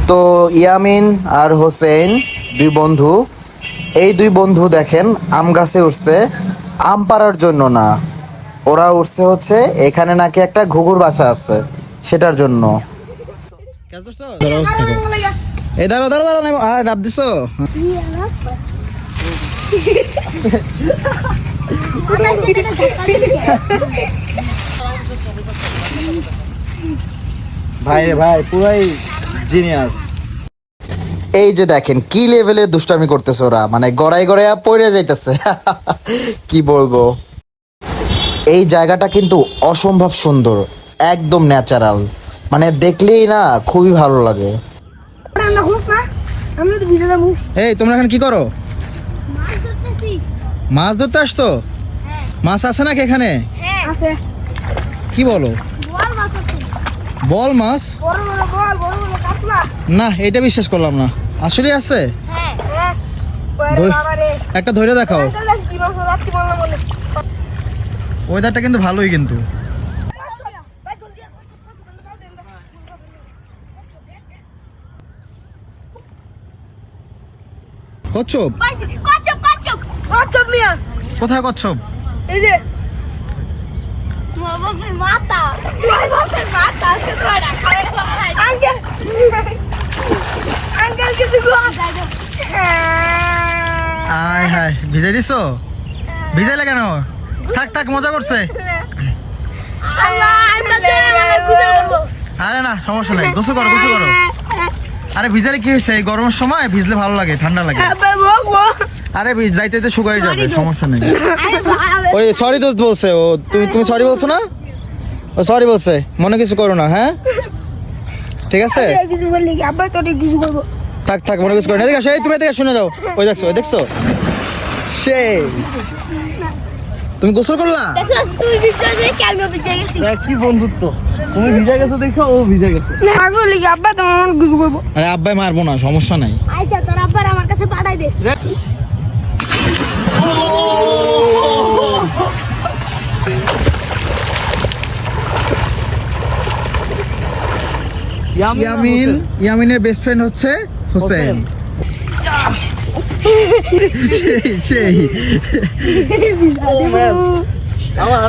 তো ইয়ামিন আর হোসেন দুই বন্ধু, এই দুই বন্ধু দেখেন আম গাছে উঠছে, আম পাড়ার জন্য না, ওরা উঠছে হচ্ছে এখানে নাকি একটা ঘুঘুর বাসা আছে সেটার জন্য। এই দাঁড়ো দাঁড়ো দাঁড়ো, আর ডাব দিছো? ভাই রে ভাই, পুরাই জিনিয়াস। এই যে দেখেন কি লেভেলের দুষ্টামি করতেছে ওরা, মানে গড়াই গড়াইয়া পড়ে যাইতেছে। কি বলবো, এই জায়গাটা কিন্তু অসম্ভব সুন্দর, একদম ন্যাচারাল, মানে দেখলেই না খুবই ভালো লাগে। এই তোমরা এখন কি করো? মাছ ধরতে আসছো? মাছ আছে নাকি এখানে? কি বলো, বল মাছ? না, এটা বিশ্বাস করলাম না, আসলে আছে? একটা ধরে দেখাও। ওয়েদারটা কিন্তু ভালোই, কিন্তু কচ্ছপ? কোথায় কচ্ছপ? এই যে মাথা আঙ্কেল আঙ্কেল কিছু আয় হায়, ভিজাই দিছো? ভিজাইলে কেন? থাক থাক, মজা করছে। আরে না, সমস্যা নাই, গোসল করো গোসল করো। আরে ভিজালে কি হয়েছে, এই গরমের সময় ভিজলে ভালো লাগে, ঠান্ডা লাগে। আরে যাইতে যাইতে শুকাই যাবে, সমস্যা নেই। ওই সরি দোস্ত বলছে ও, তুমি সরি বলছো না? ও সরি বলছে, মনে কিছু করো না, হ্যাঁ ঠিক আছে? কিছু বললি আব্বা তোর কিছু করবো। থাক থাক, মনে কিছু করো না। এদিকে আসো, এই তুমি এদিকে শুনে যাও। ওই দেখছো, ওই দেখছো সেই, তুমি গোসল করলা? তুই ভিজে কেমন ভিজে গেছিস? কি বন্ধুত্ব, তুমি ভিজে গেছো দেখছো, ও ভিজে গেছে। আগল লিখে আব্বা তোমার কিছু করবো। আরে আব্বাই মারবো না, সমস্যা নাই। আচ্ছা তোর আব্বার আমার কাছে পাঠাই দে। ইয়ামিনের বেস্ট ফ্রেন্ড হচ্ছে হোসেন। সেই আমার